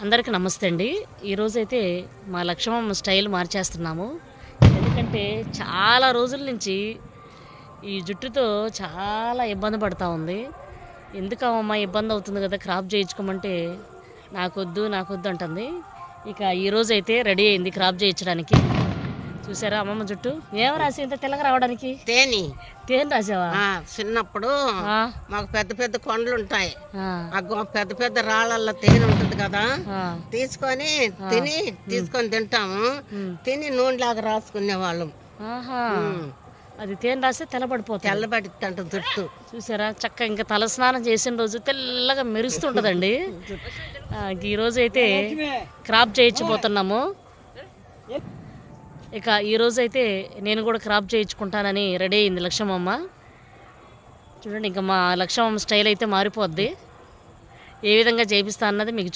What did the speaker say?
అందరికీ నమస్తే అండి. ఈరోజైతే మా లక్ష్మమ్మ స్టైల్ మార్చేస్తున్నాము. ఎందుకంటే చాలా రోజుల నుంచి ఈ జుట్టుతో చాలా ఇబ్బంది పడతా ఉంది. ఎందుకమ్మా ఇబ్బంది అవుతుంది కదా, క్రాప్ చేయించుకోమంటే నాకొద్దు అంటుంది. ఇక ఈరోజైతే రెడీ అయింది క్రాప్ చేయించడానికి. చూసారా అమ్మమ్మ జుట్టు ఏం రాసి ఇంత తెల్లగా రావడానికి? తేనె రాసావా? చిన్నప్పుడు ఆ, మాకు పెద్ద పెద్ద కొండలు ఉంటాయి. ఆ, పెద్ద పెద్ద రాళ్ళల్లో తేనె ఉంటుంది కదా, ఆ. తీసుకొని తీసుకొని తింటాము. ఉమ్. తిని నూనెలాగా రాసుకునే వాళ్ళం. ఆహా, అది తేనె రాస్తే తెల్లబడిపోతుంది. తెల్లబడిద్దంట జుట్టు. చూసారా చక్కగా ఇంకా తలస్నానం చేసిన రోజు తెల్లగా మెరుస్తుంటుందండి. ఈరోజు అయితే క్రాప్ చేయించబోతున్నాము. ఇక ఈరోజు అయితే నేను కూడా క్రాప్ చేయించుకుంటానని రెడీ అయింది లక్ష్మమ్మ. చూడండి ఇంకా మా లక్ష్మమ్మ స్టైల్ అయితే మారిపోద్ది. ఏ విధంగా చేపిస్తా అన్నది మీకు